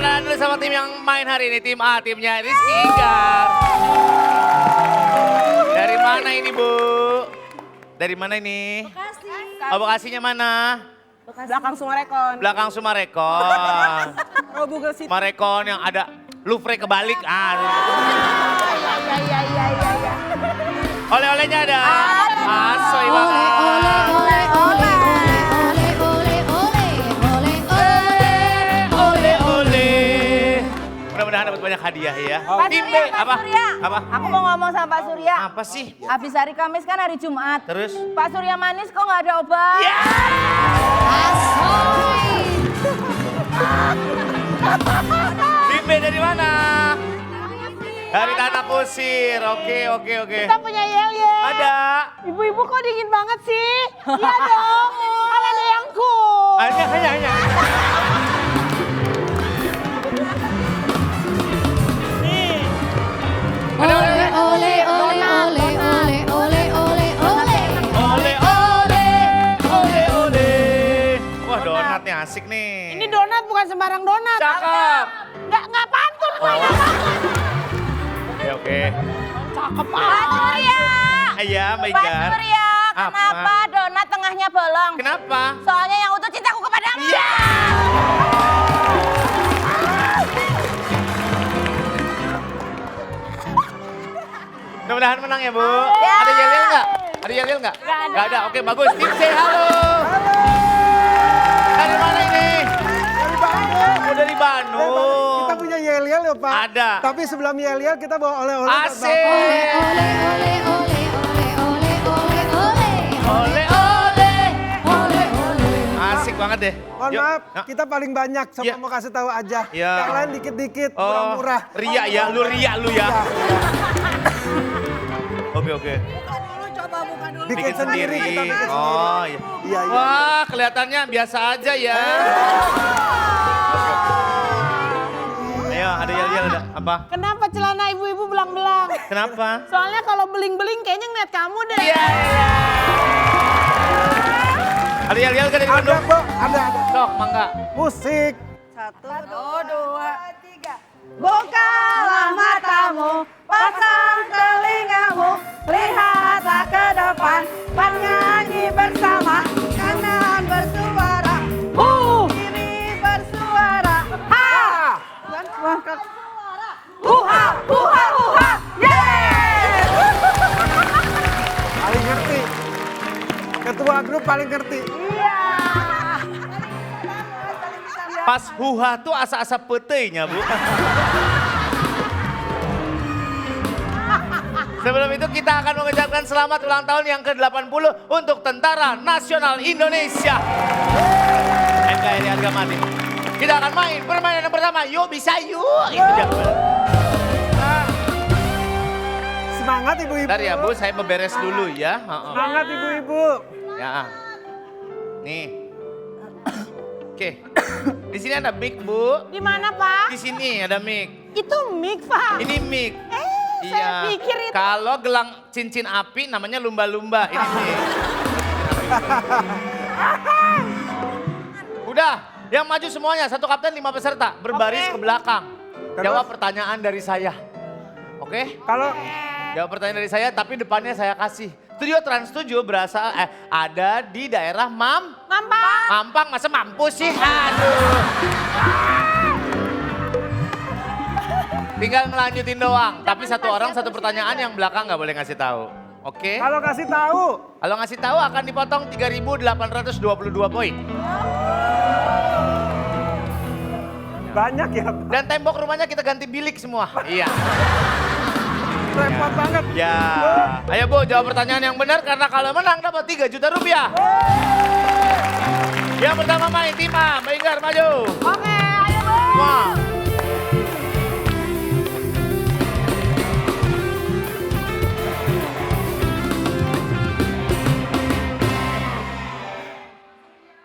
kenalan dulu sama tim yang main hari ini. Tim A, timnya Rizky Inggar. Dari mana ini, Bu? Dari mana ini? Bekasi. Oh, Bekasinya mana? Belakang Sumarekon. Belakang Sumarekon. Oh, Google City. Sumarekon yang ada Louvre kebalik. Iya. Oleh-olehnya ada. Asoy banget. Mudah-mudahan dapat banyak hadiah ya. Pak Tim B, Surya, Pak apa? Surya. Apa? Aku mau ngomong sama Pak Surya. Apa sih? Habis hari Kamis kan hari Jumat. Terus? Pak Surya manis kok nggak ada obat? Ya! Tim B dari mana? Dari Tanah Kusir. Oke. Kita punya yel-yel. Ada. Ibu-ibu kok dingin banget sih? Iya dong. Kan ada yang cool. Hanya. Wah, donatnya asik nih. Ini donat bukan sembarang donat. Cakep. Nggak pantun, Pak. Nggak pantun. Oke. Cakep, Pak Pak. Surya. Iya, Pak Maigar. Surya, Apa? kenapa donat tengahnya bolong? Kenapa? Soalnya yang utuh cintaku kepadamu. Iya. Mudah-mudahan menang ya, Bu. Ada yel-yel nggak? Ada yel-yel nggak? Nggak ada. Oke, bagus. Tim C, halo. Dari mana ini? Dari Bandung. Oh, dari Bandung. Kita punya yel-yel ya Pak. Ada. Tapi sebelum yel-yel kita bawa oleh-oleh. buat Asik. Bapak. Ole. Asik banget deh. Mohon Yuk. maaf, Nah. kita paling banyak. Sama Ya. mau kasih tahu aja. Ya. Yang lain dikit-dikit, Oh, murah-murah. ria ya, lu ya. Oke. Bikin sendiri kita bikin sendiri. Oh, iya. Iya. Wah, kelihatannya biasa aja ya. Ayo, ada yel-yel ada. Apa? Kenapa celana ibu-ibu belang-belang? Kenapa? Soalnya kalau beling-beling kayaknya ngeliat kamu deh. Iya. Ada yel-yel kan dari Ada Bandung? Bu, ada. Sok, mangga. Musik. 1, 2, 3. Bukalah matamu, pasang telingamu, lihatlah ke depan, bernyanyi bersama, kanan bersuara, kiri bersuara, ha! Huha, yeay! Paling ngerti. Ketua grup paling ngerti. Pas huha tuh asa-asa petenya, Bu. Sebelum itu kita akan mengucapkan selamat ulang tahun yang ke-80 untuk Tentara Nasional Indonesia. NKRI harga mati. Kita akan main permainan yang pertama. Yuk bisa yuk. Itu dia. Semangat ibu-ibu. Bentar ya Bu, saya beberes dulu ya. Semangat ibu-ibu. Ya. Nih. Oke. Di sini ada mic, Bu. Di mana, Pak? Di sini ada mic. Itu mic, Pak. Ini mic. Saya pikir itu. Kalau gelang cincin api namanya lumba-lumba. Ini mic. Udah, yang maju semuanya. Satu kapten, 5 peserta. Berbaris Oke. ke belakang. Terus? Jawab pertanyaan dari saya. Oke? Kalau Jawab pertanyaan dari saya, tapi depannya saya kasih. Studio Trans 7 berasal ada di daerah Mampang. Mampang, masa mampus sih? Aduh. Tinggal ngelanjutin doang. Tapi satu orang satu pertanyaan, yang belakang nggak boleh ngasih tahu. Oke? kalau kasih tahu, Kalau ngasih tahu akan dipotong 3.822 poin. banyak ya Pak. Dan tembok rumahnya kita ganti bilik semua. Iya. Repot banget. Ya. Ayo Bu, jawab pertanyaan yang benar karena kalau menang dapat 3 juta rupiah. Yang pertama main tim A, Mbak Inggar maju. Oke, ayo Bu. Wah.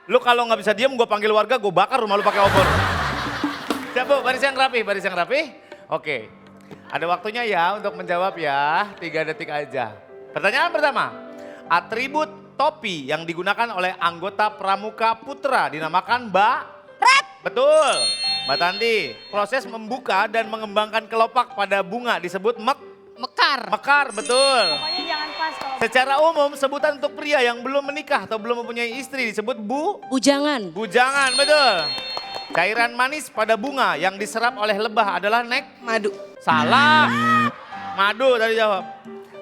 Lu kalau nggak bisa diem, gue panggil warga, gue bakar rumah lu pakai obor. Siap Bu, baris yang rapi. Oke. Ada waktunya ya untuk menjawab ya, 3 detik aja. Pertanyaan pertama, atribut topi yang digunakan oleh anggota Pramuka Putra dinamakan Red. Betul. Mbak Tanti, proses membuka dan mengembangkan kelopak pada bunga disebut Mekar. mekar, betul. Pokoknya jangan pas kalau Secara umum, sebutan untuk pria yang belum menikah atau belum mempunyai istri disebut Bujangan. bujangan, betul. Cairan manis pada bunga yang diserap oleh lebah adalah Madu. salah. Madu tadi jawab.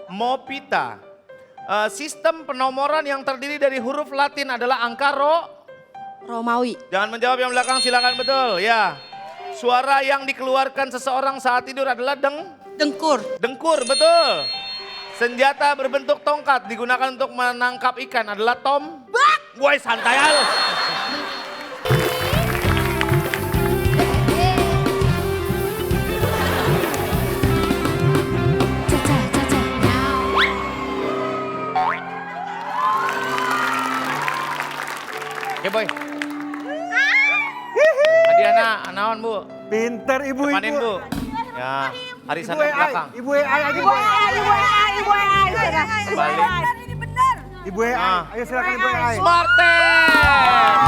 Mopita. Sistem penomoran yang terdiri dari huruf Latin adalah angka Romawi. Jangan menjawab yang belakang, silakan, betul. Ya. Suara yang dikeluarkan seseorang saat tidur adalah Dengkur. dengkur, betul. Senjata berbentuk tongkat digunakan untuk menangkap ikan adalah tombak. Woi, santai al. Oke, boy. Adiana, naon, Bu? Pinter ibu-ibu. Depanin, Bu. Ya, arisan Ibu yang AI, belakang. ibu AI aja. Ibu AI. Balik. Ini benar. Ibu AI, Ah. ayo silakan ibu AI. Smart Tap.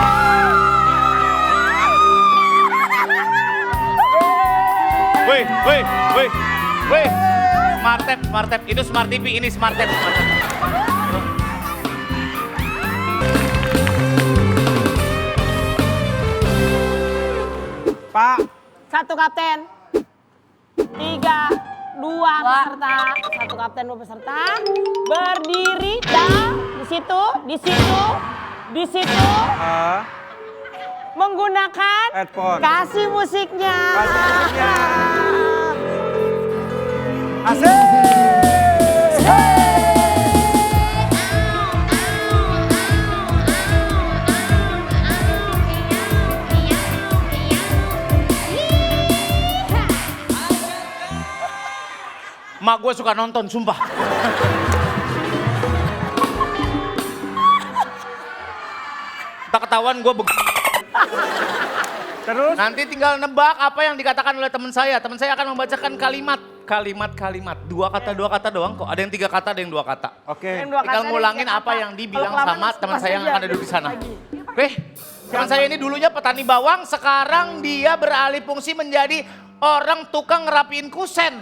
Woi, woi, woi, woi. Smart Tap, itu Smart TV, ini Smart Tap. Pak, satu kapten, 3, 2 peserta, satu kapten 2 peserta, berdiri di situ, di situ, menggunakan headphone. kasih musiknya. Kasih musiknya. Asik. Mak gue suka nonton, sumpah. Tak ketahuan gue Terus? Nanti tinggal nebak apa yang dikatakan oleh teman saya. Teman saya akan membacakan kalimat. Dua kata doang kok. Ada yang 3 kata, ada yang 2 kata. Oke. Yang dua Tinggal kata, ngulangin tiga apa kata. yang dibilang Kalau kelamaan, sama teman pas saya yang aja, akan duduk di sana. lagi. Oke, teman saya ini dulunya petani bawang, sekarang dia beralih fungsi menjadi orang tukang ngerapiin kusen.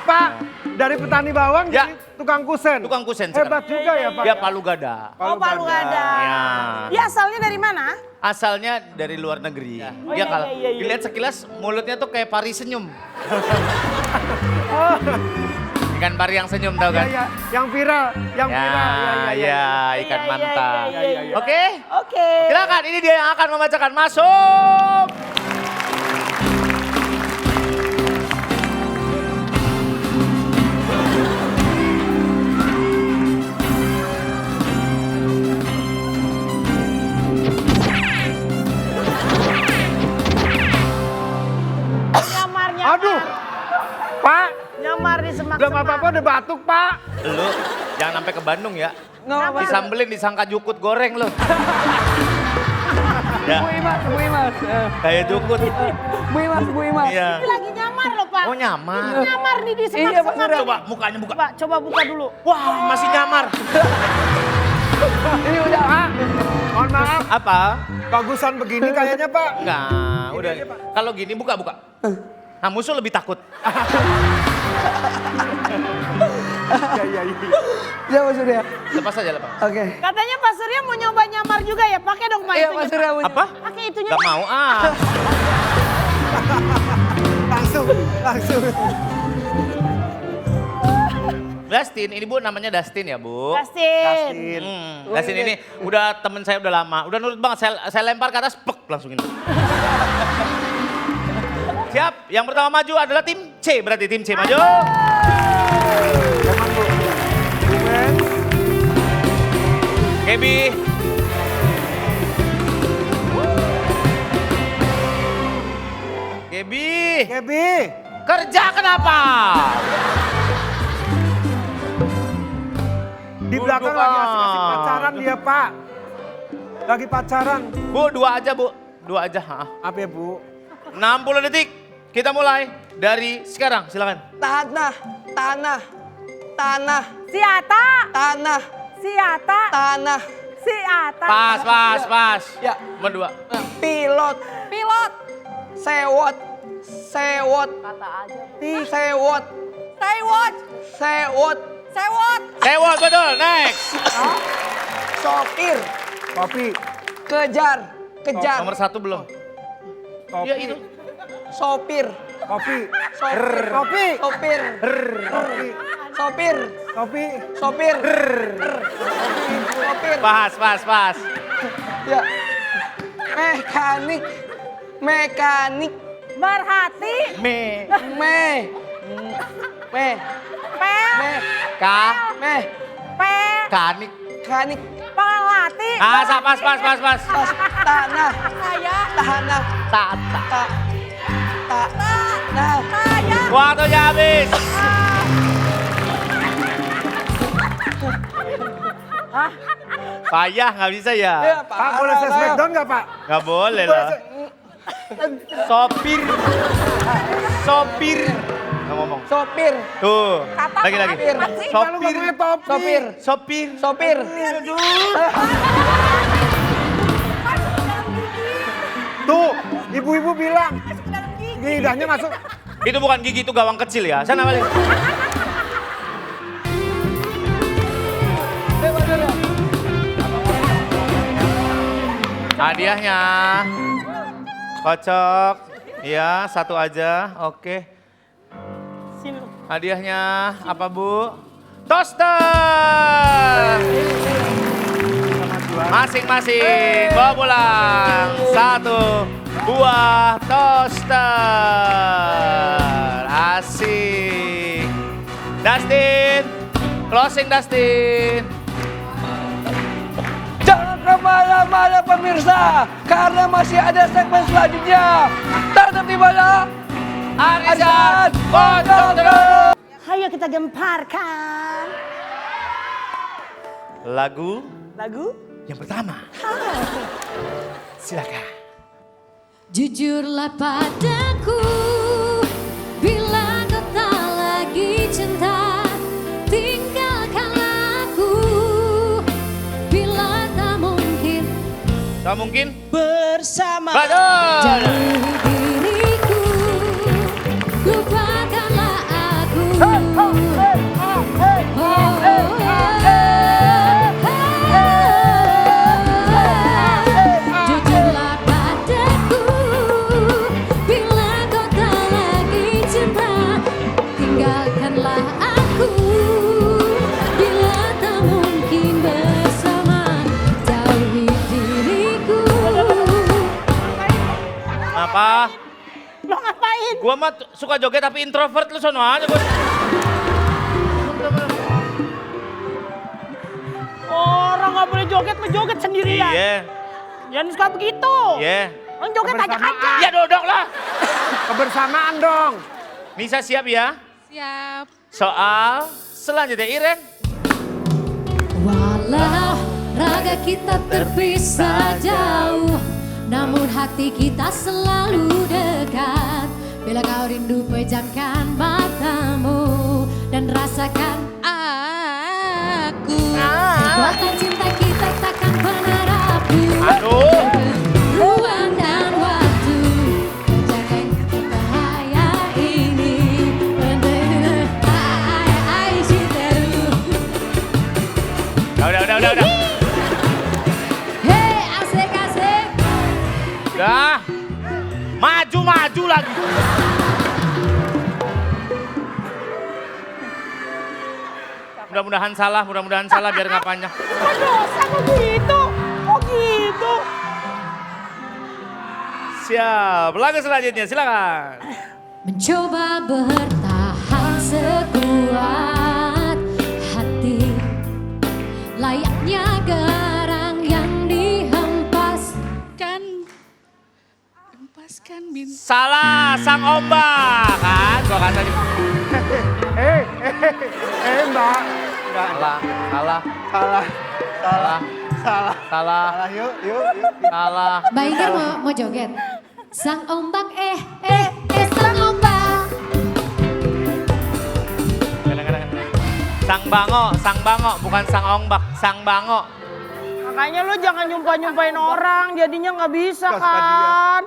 Pak, dari petani bawang Ya. jadi tukang kusen. Tukang kusen Hebat sekarang. juga ya Pak. Dia Palu Gada. Oh, Palu Gada. Ya. Dia asalnya dari mana? Asalnya dari luar negeri. Oh, Dia iya, kalau iya, iya. dilihat sekilas mulutnya tuh kayak pari senyum. Ikan pari yang senyum tau Ya, kan? ya, yang viral, yang Ya, viral. ya, ikan Iya, iya, manta. iya, iya, iya. Oke? Oke. Silakan, ini dia yang akan membacakan. Masuk! Nyamar. Aduh, Pak, Nyamar di semak-semak. belum apa-apa udah batuk Pak. Lu jangan sampai ke Bandung ya. Disambelin disangka jukut goreng lu. Ya, Bu Imas. kayak jukut. Bu Imas. Iya. Ini lagi nyamar loh, Pak. Oh nyamar. Nyamar nih di Iya, Pak semak-semak. Surya. Coba mukanya buka. Coba buka dulu. Wah, masih nyamar. Ini udah Pak, mohon maaf, Apa? bagusan begini kayaknya Pak. Enggak, udah. Kalau gini buka. Nah, musuh lebih takut. Iya. Ya Pak Surya. Lepas aja, lepas. Oke. Katanya Pak Surya mau nyoba nyamar juga ya? Pakai dong Pak Iya itunya. Pak Surya. Apa? Pakai itunya. Gak mau, Langsung. Dustin, ini Bu namanya Dustin ya Bu? Dustin. Dustin ini udah temen saya udah lama, udah nurut banget. Saya lempar ke atas, pek langsung ini. Siap, yang pertama maju adalah tim C, berarti tim C maju. Gaby. Gaby, Kerja kenapa? di belakang lagi asik-asik pacaran dia Pak. Lagi pacaran. Bu, 2 aja Bu, 2 aja. Apa ya Bu? 60 detik, kita mulai dari sekarang, silakan. Tanah. Siata. Tanah. Siata. Tanah. Si Ata. Pas. Ya. Berdua. Pilot. Pilot. Sewot. Sewot. Kata aja. Sewot. Sewot. Sewot. Sewot. Sewot, betul. Next. Sopir. Kopi. Kejar. Kejar. Nomor 1 belum. Kopi. Ya itu. Sopir. Kopi. Sopir. Kopi. Sopir. Kopi. Sopir. Kopi. Sopir. Sopir. Pas. Ya. Mekanik. Mekanik. Merhati. Me. Me. Me. Pel. Me. Ka. Me. Pel. Kanik. Kanik. Pelati. Pas. Pas. Tanah. Saya. Tanah. Tata. Nah. Saya. Waktunya habis. Payah nggak bisa ya? Ya, Pak boleh saya smackdown nggak Pak? Nggak boleh lah. Sopir. Nggak ngomong. Sopir. Tuh. Kata Lagi. sopir. Kalau Sopir. ngomongnya topi. Sopir. Sopir. Sopir. Tuh, ibu-ibu bilang. Lidahnya masuk. Itu bukan gigi, itu gawang kecil ya. Sana balik. Hadiahnya. Kocok. Ya, 1 aja. Oke. Hadiahnya apa, Bu? Toaster. Masing-masing bawa pulang 1 buah toaster. Asik. Dustin, closing Dustin. Jangan kemana-mana pemirsa, karena masih ada segmen selanjutnya. Tetap di mana? Arisan Pondok Terus. Ayo kita gemparkan. Lagu Lagu. yang pertama. Silakan. Jujurlah padaku, bila kau tak lagi cinta, tinggalkanlah aku. Bila tak mungkin Tak mungkin? bersama, Betul. jauhi diriku, lupakanlah aku. Jujurlah padaku, bila kau tak lagi cinta, tinggalkanlah aku. Bila tak mungkin bersama, jauhi diriku. Apa? Lo ngapain? Gua mah suka joget tapi introvert, lu sono aja gua. Orang nggak boleh joget, lo joget sendirian. Iya. Jangan suka begitu. Iya. Lo joget aja. Ya dodok lah. Kebersamaan dong. Nisa siap ya? Siap. Soal selanjutnya Iren. Walau raga kita terpisah jauh, namun hati kita selalu dekat. Bila kau rindu pejamkan matamu dan rasakan aku. Kekuatan cinta kita takkan pernah rapuh. Aduh. Ruang dan waktu jaga bahaya ini. Ay, cintaku. Udah. Hey, asik. Udah. Maju lagi. Mudah-mudahan salah biar nggak panjang. Dosa kok gitu. Kok gitu. Siap. Lagu selanjutnya silakan. Mencoba bertahan sekuat hati, layaknya garang yang dihempaskan bintang. Salah sang ombak kan? Gua kata di. Mbak. Salah. Yuk. Salah. Mbak Inger mau joget? Sang ombak sang ombak. Kadang-kadang. Sang bango, bukan sang ombak, sang bango. Makanya lu jangan nyumpahin orang, jadinya nggak bisa Suka dia. kan.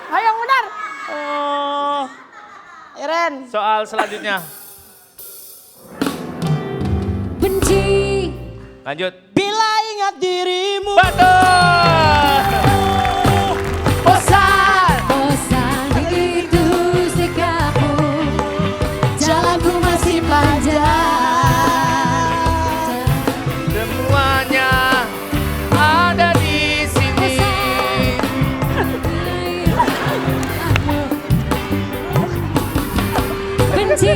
Ayo benar. Iren. Soal selanjutnya. Benci. Lanjut. Bila ingat dirimu. Betul. Bosan itu sikapmu. Jalanku masih panjang. Semuanya ada di sini. Benci.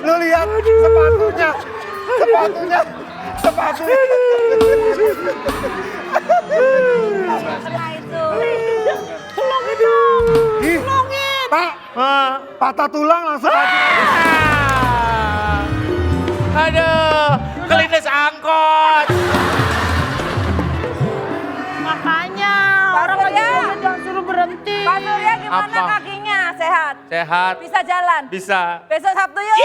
Lu lihat sepatunya. Sepatunya. Sepatunya. Ih, Pak, patah tulang langsung aja. Aduh, kelindes angkot. Makanya orang lagi jalan jangan suruh berhenti. Pak Surya gimana Apa? kakinya? Sehat? Sehat. Bisa jalan? Bisa. Besok Sabtu yuk.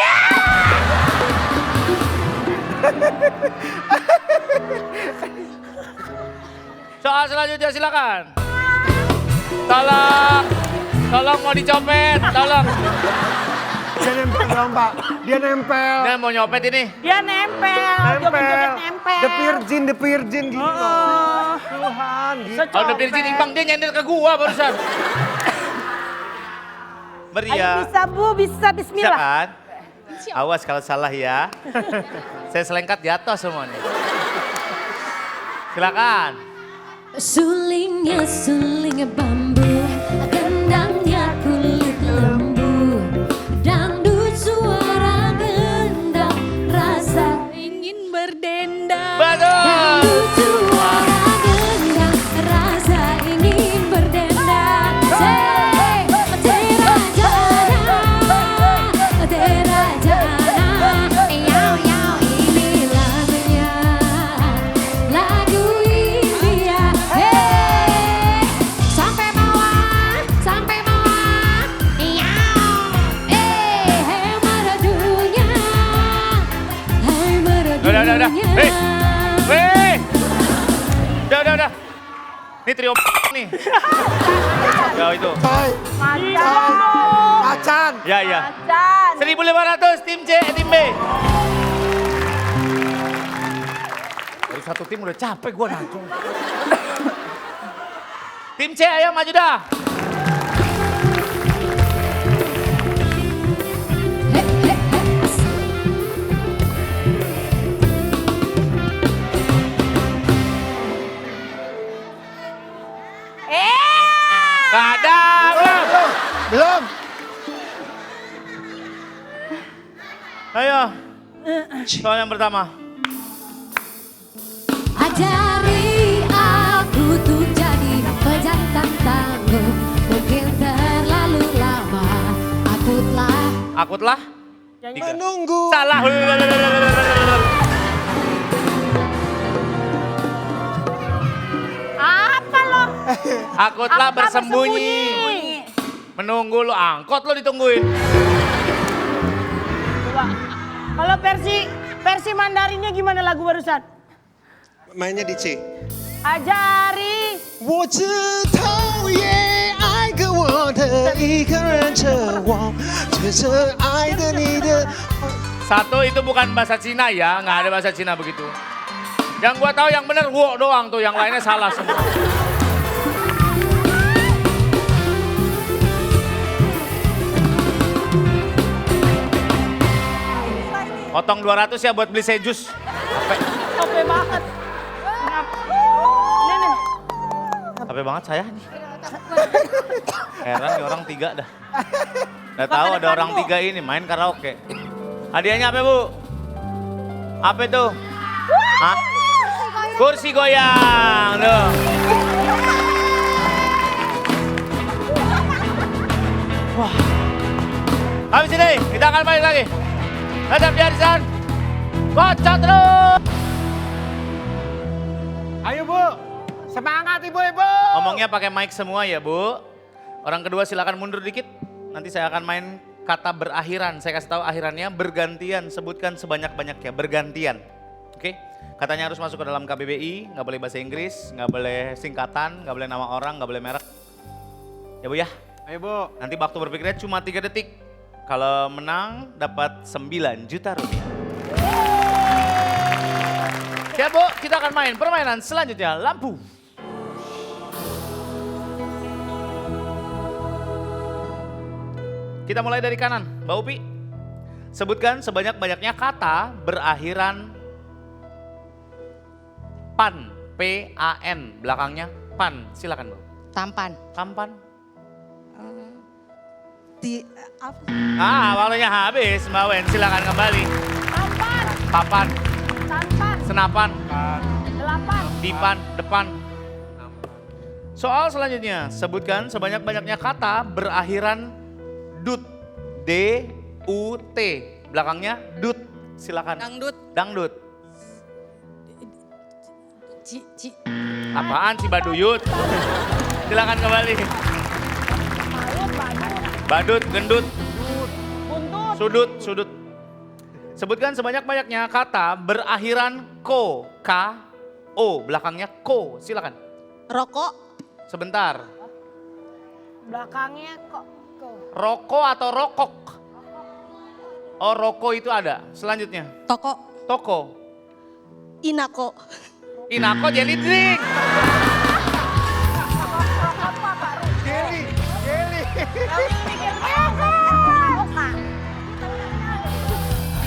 Soal selanjutnya silakan. Tolong mau dicopet, tolong. Dia nempel dong, Pak. Dia nempel. Dia mau nyopet ini. Dia nempel, joget-joget nempel. The Virgin gitu. Tuhan, gitu. Kalau udah Virgin Imbang dia nyender ke gua barusan. Ayo Meriah. bisa Bu, bisa Bisa bismillah. kan? Awas kalau salah ya. Saya selengkat jatuh semuanya. Silakan. Sulingnya suling bambu, gendangnya kulit lembu, dangdut suara gendang, rasa ingin berdendang. Betul. Dangdut suara gendang, rasa ingin berdendang. Tera jana, yaw yaw ini lagunya, lagu India. Hey, sampai bawah, yaw. Hey meradunya, hai meradunya. Udah. Hei. Udah. Ini trio nih. Ya itu. Macan. Ya. Dan 1.500 tim C, tim B. Baru satu tim udah capek gua nanggung. Tim C ayo maju dah. Gak ada, Belum. Ayo. Soal yang pertama. Ajari aku untuk jadi pejantan tangguh. Mungkin terlalu lama aku telah Menunggu. Salah. Apa lo? Aku telah Apa bersembunyi. Menunggu lo angkot lo ditungguin. Coba. Kalau versi Mandarinnya gimana lagu barusan? Mainnya di C. Ajari. 我知道也爱个我的一个人着我，却是爱的你的。 Satu itu bukan bahasa Cina ya, nggak ada bahasa Cina begitu. Yang gua tahu yang bener wo doang tuh, yang lainnya salah semua. Potong 200 ya buat beli sejus. Oke banget. Nih. Capek banget saya nih. Heran nih orang tiga dah. Udah tahu ada orang tiga ini main karaoke. Hadiahnya apa Bu? Apa itu? Hah? Kursi goyang. Tuh. Wah. Habis ini kita akan balik lagi. Tetap di arisan. Kocok terus. Ayo Bu, semangat Ibu-ibu. Ngomongnya pakai mic semua ya Bu. Orang kedua silakan mundur dikit. Nanti saya akan main kata berakhiran. Saya kasih tahu akhirannya bergantian. Sebutkan sebanyak-banyaknya bergantian. Oke, katanya harus masuk ke dalam KBBI, nggak boleh bahasa Inggris, nggak boleh singkatan, nggak boleh nama orang, nggak boleh merek. Ya Bu ya, Ayo Bu. nanti waktu berpikirnya cuma 3 detik. Kalau menang dapat 9 juta rupiah. Siap Bu, kita akan main permainan selanjutnya, lampu. Kita mulai dari kanan, Mbak Upi. Sebutkan sebanyak-banyaknya kata berakhiran pan, P-A-N, belakangnya pan. Silakan Bu. Tampan. Tampan. Apa? Waktunya habis, Mbak Wen. Silakan kembali. Tampan. Papan, Tampan. senapan, Delapan. dipan, depan. Soal selanjutnya, sebutkan sebanyak-banyaknya kata berakhiran dut. D-U-T. Belakangnya dut. Silakan. Dangdut. Dangdut. Ci. Apaan sih baduyut? Silakan kembali. Badut, gendut, Buntut. sudut. Sebutkan sebanyak-banyaknya kata berakhiran ko. K-O. Belakangnya ko. Silakan. Rokok. Sebentar. Belakangnya kok. Rokok atau rokok? Oh, rokok itu ada. Selanjutnya. Toko. Toko. Inako. Inako jelly drink. Jelly.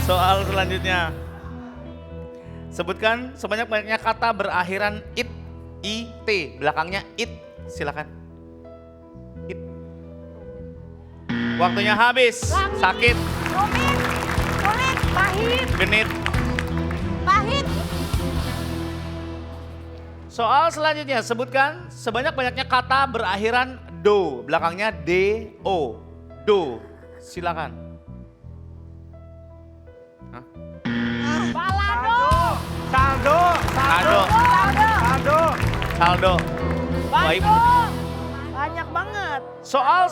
Soal selanjutnya. Sebutkan sebanyak-banyaknya kata berakhiran it. I-T. Belakangnya it. Silakan. It. Waktunya habis. Sakit. Rumit. Kulit. Pahit. Genit. Pahit. Soal selanjutnya. Sebutkan sebanyak-banyaknya kata berakhiran do. Belakangnya D-O. Do. Silakan. Hah? Balado. Saldo. Saldo. Saldo. Saldo. Baik. Banyak banget. Soal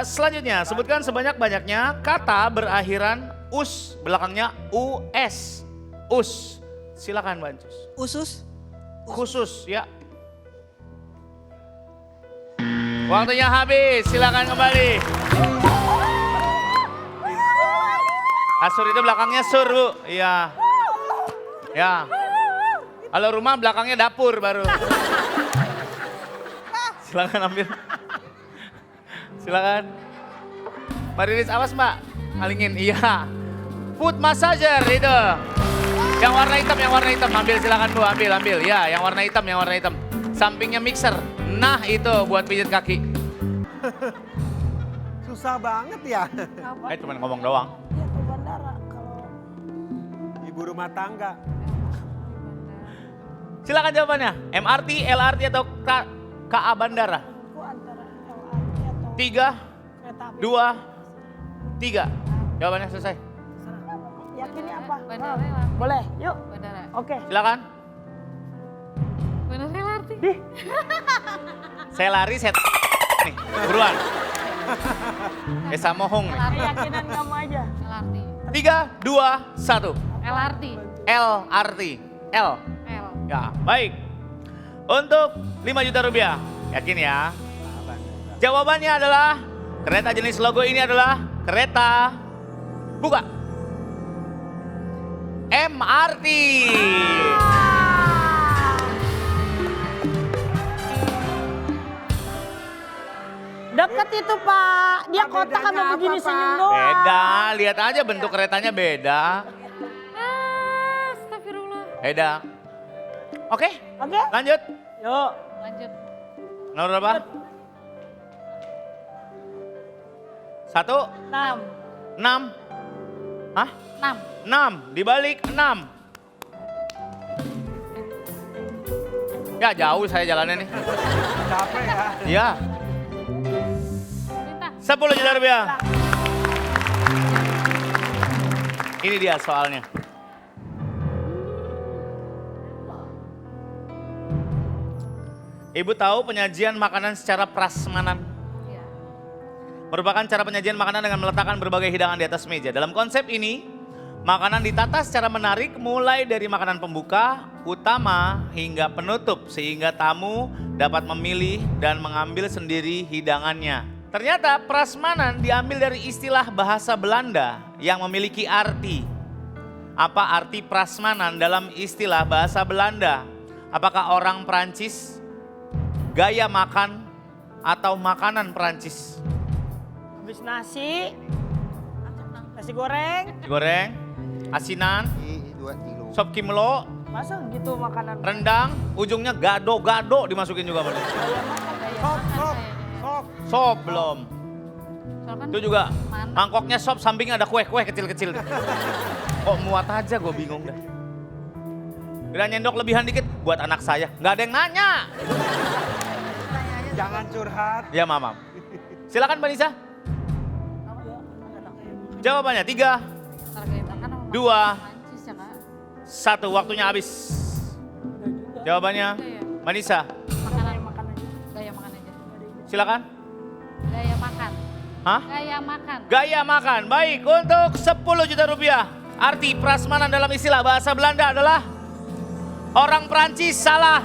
selanjutnya, sebutkan sebanyak-banyaknya kata berakhiran us, belakangnya US. Us. Silakan Mbak Ancus. Usus. Khusus ya. Waktunya habis, silakan kembali. Asur itu belakangnya sur Bu, iya. Ya. Kalau rumah belakangnya dapur baru. Silakan ambil. Silakan. Mbak Riris, awas Mbak. Alingin, iya. Foot massager itu. Yang warna hitam. Ambil silakan Bu, ambil. Ya, yang warna hitam. Sampingnya mixer. Nah itu buat pijat kaki. Susah banget ya. Cuma ngomong doang. Dia ke bandara kalau Ibu rumah tangga. Silakan jawabannya. MRT, LRT atau KA Bandara? aku antara LRT atau 3, kereta api. 2, 3. Jawabannya selesai. Yakinnya apa? Bandara LRT. Boleh, yuk. Bandara. Oke. Silakan. Bandara LRT. Saya lari, saya nih, buruan. Esa mohong nih. Keyakinan kamu aja. LRT. 3, 2, 1. LRT. LRT. L. L. Ya, baik. Untuk 5 juta rupiah. Yakin ya? Jawabannya adalah kereta jenis logo ini adalah kereta buka. MRT. Deket itu Pak. Dia Apa kotak bedanya sama apa, begini Pak? senyum doang. Beda, lihat aja bentuk keretanya beda. Astagfirullah. Beda. Oke, Oke? lanjut. Yuk. Lanjut. Nomor berapa? 1, 6. 6. Hah? 6. 6, dibalik 6. Ya jauh saya jalannya nih. Capek ya. Iya. Minta. 10 juta rupiah. Ini dia soalnya. Ibu tahu penyajian makanan secara prasmanan? Ya. Merupakan cara penyajian makanan dengan meletakkan berbagai hidangan di atas meja. Dalam konsep ini, Makanan ditata secara menarik mulai dari makanan pembuka, utama, hingga penutup. Sehingga tamu dapat memilih dan mengambil sendiri hidangannya. Ternyata prasmanan diambil dari istilah bahasa Belanda yang memiliki arti. Apa arti prasmanan dalam istilah bahasa Belanda? Apakah orang Prancis, gaya makan, atau makanan Prancis? Habis nasi goreng. Goreng, asinan, 2 kilo. sop kimlo, Masa gitu makanan? rendang, ujungnya gado-gado dimasukin juga. Bang. Sop. Sop belum. Soalnya kan Itu juga mantap. mangkoknya sop, sampingnya ada kue-kue kecil-kecil. Kok muat aja, gue bingung dah. Bila nyendok lebihan dikit buat anak saya, nggak ada yang nanya. Jangan curhat. Ya mama. Silakan Mbak Nisa. Jawabannya 3, Harga makan sama 2, Prancis ya Kak. 1, waktunya habis. Jawabannya Mbak Nisa. Makanan, gaya makan aja. Silakan. Gaya makan. Hah? Gaya makan. Gaya makan. Baik, untuk 10 juta rupiah. Arti prasmanan dalam istilah bahasa Belanda adalah orang Prancis salah.